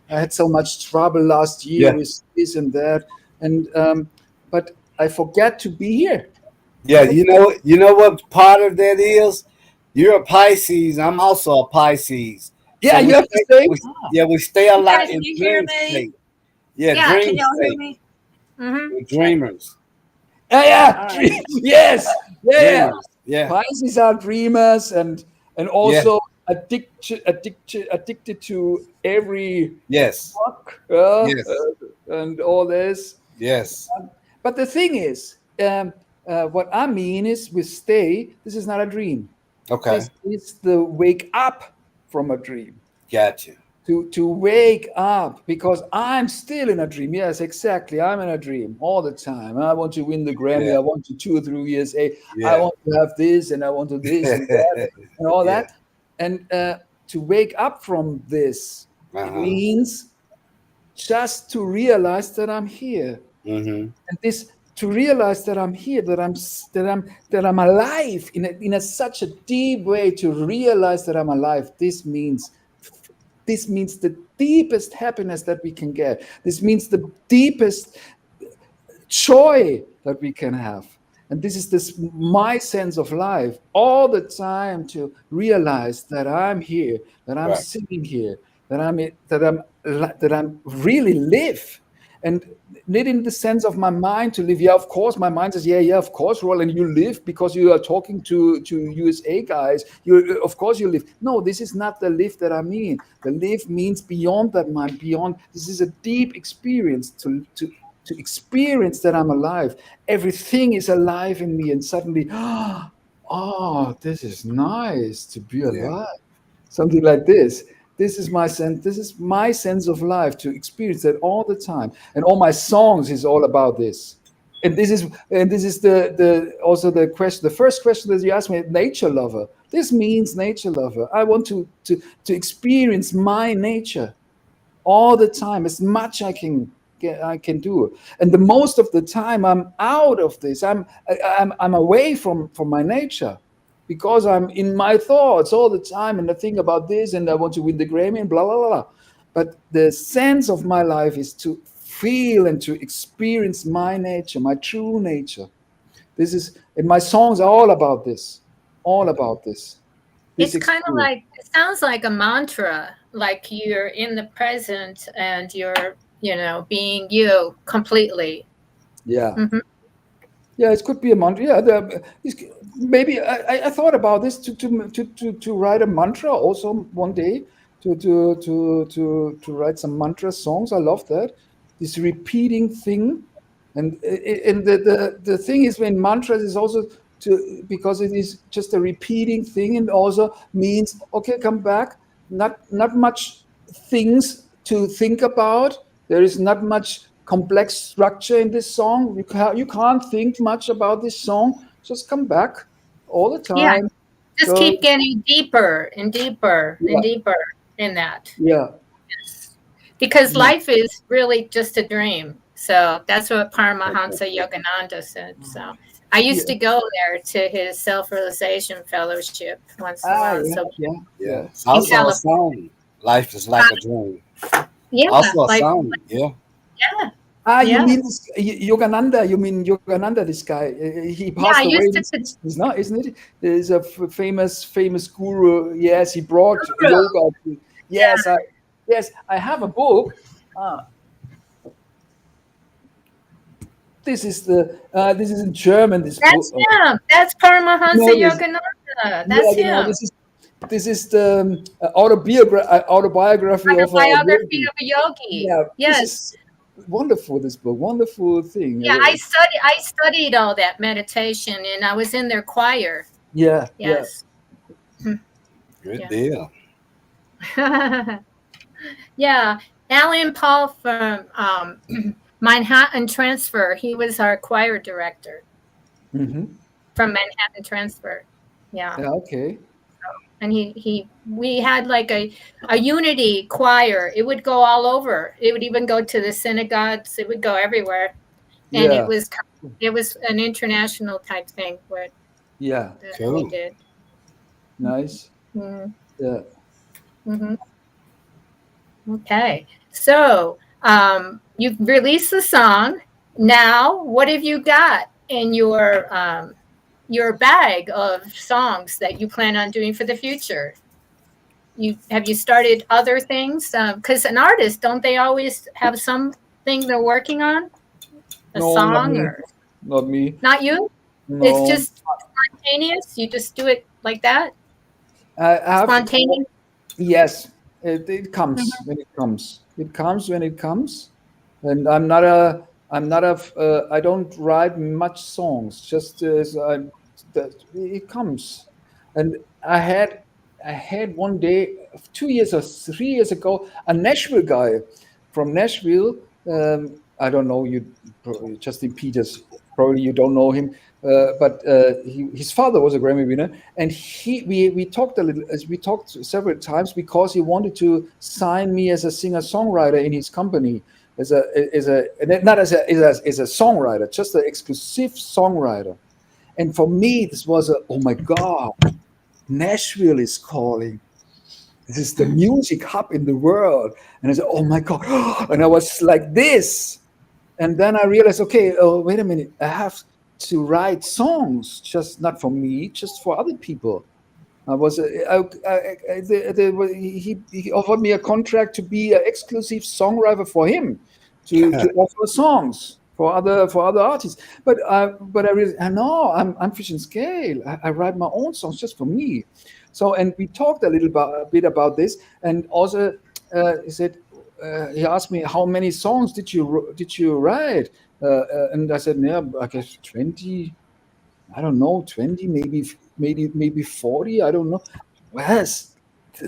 I had so much trouble last year with this and that, and but I forget to be here. Yeah, you know what part of that is? You're a Pisces. I'm also a Pisces. Yeah, so you have to say. We stay a lot in dream state. Yeah, dream can y'all hear state. me? We're dreamers. Yes, Dreamers. Yeah. Pisces are dreamers and also addicted to every yes, and all this. Yes. but the thing is, what I mean is with stay, this is not a dream. Okay. This is the wake up from a dream. Gotcha. To wake up, because I'm still in a dream. Yes, exactly. I'm in a dream all the time. I want to win the Grammy. Yeah. I want to tour through USA. Yeah. I want to have this and I want to this and that and all Yeah. that. And to wake up from this means just to realize that I'm here. Mm-hmm. And this, to realize that I'm here, that I'm alive in a such a deep way. To realize that I'm alive, this means the deepest happiness that we can get. This means the deepest joy that we can have. And this is my sense of life all the time, to realize that I'm here, that I'm sitting here, that I'm really live. And not in the sense of my mind to live. Yeah, of course, my mind says, yeah, of course, Roland, you live because you are talking to USA guys. Of course you live. No, this is not the live that I mean. The live means beyond that mind, beyond. This is a deep experience to experience that I'm alive. Everything is alive in me, and suddenly, oh, this is nice to be alive. Something like this. This is my sense. This is my sense of life, to experience that all the time. And all my songs is all about this. And this is the also the question. The first question that you asked me, nature lover. This means nature lover. I want to experience my nature all the time, as much I can do. And the most of the time I'm out of this. I'm away from my nature, because I'm in my thoughts all the time, and I think about this, and I want to win the Grammy, and blah, blah, blah, blah. But the sense of my life is to feel and to experience my nature, my true nature. And my songs are all about this, It's kind of like, it sounds like a mantra, like you're in the present and you're, being you completely. Yeah. Mm-hmm. Yeah, it could be a mantra. Yeah, maybe I thought about this to write a mantra also one day, to write some mantra songs. I love that, this repeating thing, and the thing is, when mantras is also because it is just a repeating thing, and also means, okay, come back. Not much things to think about. There is not much complex structure in this song. You can't think much about this song. Just come back all the time. Yeah, just keep getting deeper and deeper and deeper in that. Yeah. Yes. Because life is really just a dream. So that's what Paramahansa Yogananda said. So I used to go there to his self-realization fellowship once in a while. So Also a song, Life is Like a Dream. Yeah. Also a song. Yeah. You mean Yogananda? You mean Yogananda? This guy, he passed away. Isn't it? There's a famous guru. Yes, he brought yoga. Yes, I have a book. This is in German. This that's book. him. That's Paramahansa Yogananda. That's him. This is the autobiography of a yogi. Yeah. Yes. This is wonderful. This book, wonderful thing. Yeah, I studied all that meditation, and I was in their choir. Yeah. Yes. Yeah. Good deal. Yeah, Alan Paul from Manhattan Transfer. He was our choir director from Manhattan Transfer. Yeah. Okay. And we had like a unity choir. It would go all over. It would even go to the synagogues. It would go everywhere. And it was an international type thing. What we did. Nice. Mm-hmm. Yeah. Mm-hmm. Okay. So you've released the song. Now, what have you got in your bag of songs that you plan on doing for the future? Have you started other things? Because an artist, don't they always have something they're working on? Song? Not me. Not you? No. It's just spontaneous? You just do it like that? Spontaneous? Yes. It comes when it comes. It comes when it comes. And I'm not I'm not I don't write much songs. Just as it comes, and I had one day, 2 years or 3 years ago, a Nashville guy from Nashville. I don't know you, Justin Peters. Probably you don't know him, but his father was a Grammy winner, and we talked a little. We talked several times because he wanted to sign me as a singer-songwriter in his company, as a not as a songwriter, just an exclusive songwriter. And for me, this was oh my God, Nashville is calling. This is the music hub in the world. And I said, oh my God. And I was like this. And then I realized, okay, oh, wait a minute. I have to write songs, just not for me, just for other people. He offered me a contract to be an exclusive songwriter for him, to offer songs for other artists. But I realized, no, I'm Fish and Scale. I write my own songs just for me. So, and we talked a bit about this, and also he said, he asked me, how many songs did you write? And I said, yeah, I guess 20. I don't know, 20, maybe 40. I don't know. Well, it's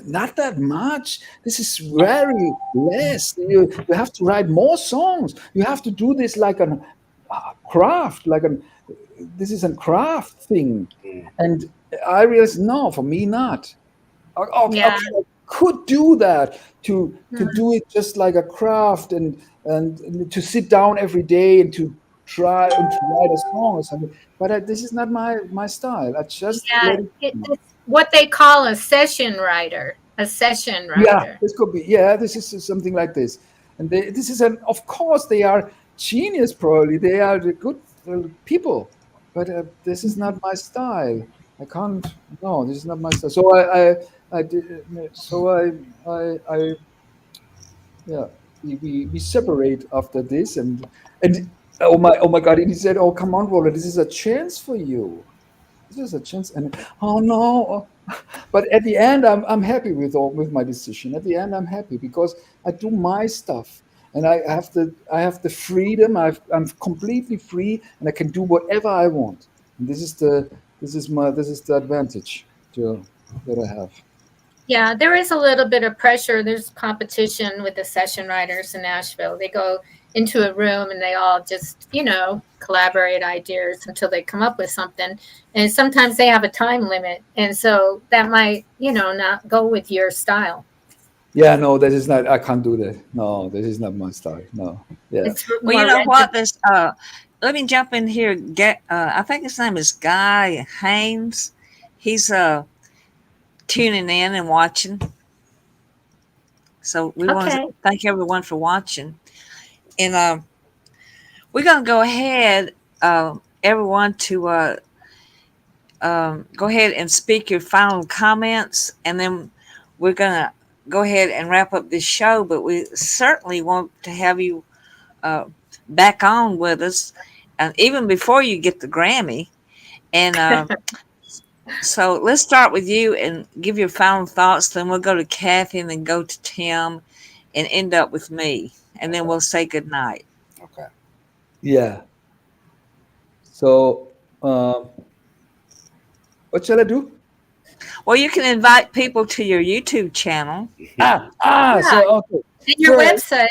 not that much. This is very less. You have to write more songs. You have to do this like a craft, this is a craft thing. And I realized, no, for me, not. Okay, I could do that, to do it just like a craft and to sit down every day and to try and to write a song or something. But this is not my style. I just it's what they call a session writer. Yeah, this could be. Yeah, this is something like this. And this is of course, they are genius. Probably they are the good people. But this is not my style. I can't. No, this is not my style. So I did. So I yeah. We separate after this, and oh my God! And he said, "Oh, come on, Roland, this is a chance for you. This is a chance." And oh no, but at the end, I'm happy with my decision. At the end, I'm happy because I do my stuff, and I have the freedom. I'm completely free, and I can do whatever I want. And this is the advantage that I have. Yeah, there is a little bit of pressure. There's competition with the session writers in Nashville. They go into a room and they all just, collaborate ideas until they come up with something. And sometimes they have a time limit. And so that might, not go with your style. Yeah, no, that is not. I can't do that. No, this is not my style. No. Yeah. Well, you know what? This. Let me jump in here. I think his name is Guy Haynes. He's tuning in and watching. So we want to thank everyone for watching. And we're going to go ahead, everyone, to go ahead and speak your final comments. And then we're going to go ahead and wrap up this show. But we certainly want to have you back on with us, even before you get the Grammy. And so let's start with you and give your final thoughts. Then we'll go to Kathy and then go to Tim and end up with me. And then we'll say good night. Okay. Yeah. So what shall I do? Well, you can invite people to your YouTube channel. So okay. And your website.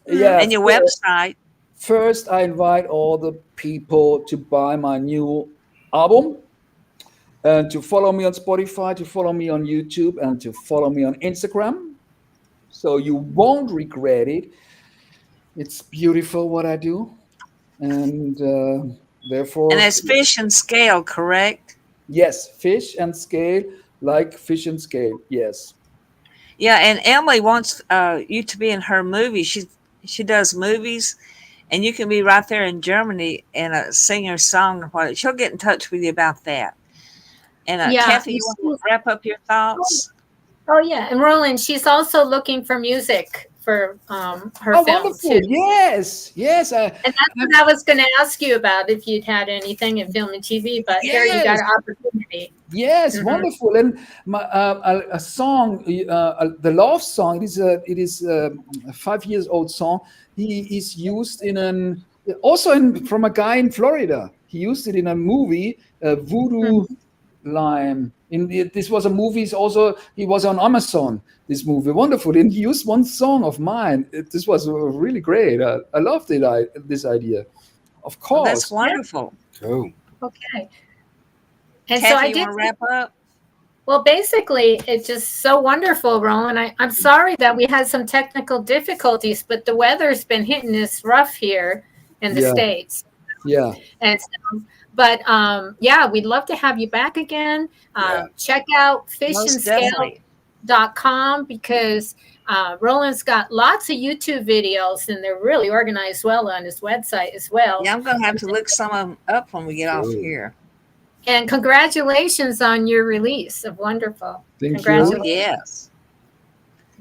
Yeah. And your website. First, I invite all the people to buy my new album. And to follow me on Spotify, to follow me on YouTube, and to follow me on Instagram. So you won't regret it. It's beautiful what I do. And therefore... And it's Fish and Scale, correct? Yes, Fish and Scale, like Fish and Scale, yes. Yeah, and Emily wants you to be in her movie. She does movies, and you can be right there in Germany and sing her song. She'll get in touch with you about that. And Kathy, you want to wrap up your thoughts? Oh, yeah. And Roland, she's also looking for music for her Oh, film wonderful! too. Yes, yes. And that's what I was going to ask you about, if you'd had anything in film and TV, but here you got Yes. an opportunity. Yes, wonderful. And a song, the love song. It is a 5 years old song. He is used from a guy in Florida. He used it in a movie, Voodoo Lime. This was a movie. He was on Amazon. This movie, wonderful. And he used one song of mine. This was really great. I loved it. This idea. Of course. Well, that's wonderful. Cool. Okay. And Kathy, so I you did. want to wrap up? Well, basically, it's just so wonderful, Roland. I'm sorry that we had some technical difficulties, but the weather's been hitting us rough here in the States. Yeah. And so, but yeah, we'd love to have you back again. Check out fishandscale.com, because Roland's got lots of YouTube videos, and they're really organized well on his website as well. Yeah, I'm going to have to look some of them up when we get off here. And congratulations on your release of Wonderful. Thank Oh, yes.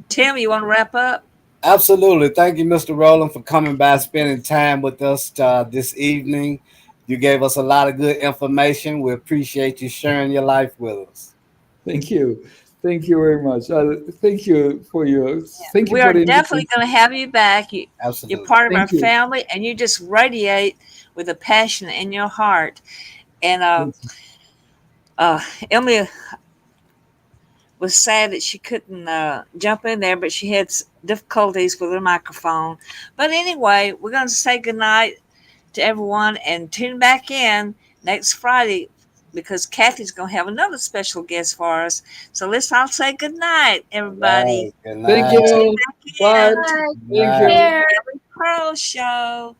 Tim, you want to wrap up? Absolutely. Thank you, Mr. Roland, for coming by, spending time with us this evening. You gave us a lot of good information. We appreciate you sharing your life with us. Thank you. Thank you very much. Thank you for your. Thank you. We for are the definitely going to have you back. Absolutely. You're part of Thank our you. family, and you just radiate with a passion in your heart. And Emily was sad that she couldn't jump in there, but she had difficulties with her microphone. But anyway, we're going to say goodnight to everyone and tune back in next Friday, because Kathy's going to have another special guest for us. So let's all say goodnight, everybody. Right. Good Thank night. you. Bye. Thank you. Every Pearl Show.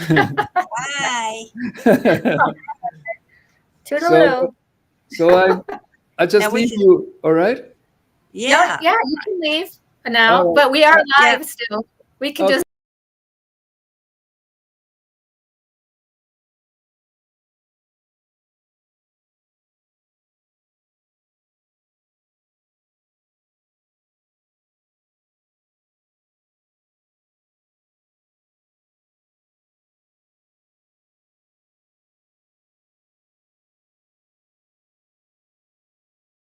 Bye. Toodaloo. So I just Now we leave can- you. All right. Yeah. Yeah, you can leave now, Oh. but we are Yeah. live still. We can Okay. just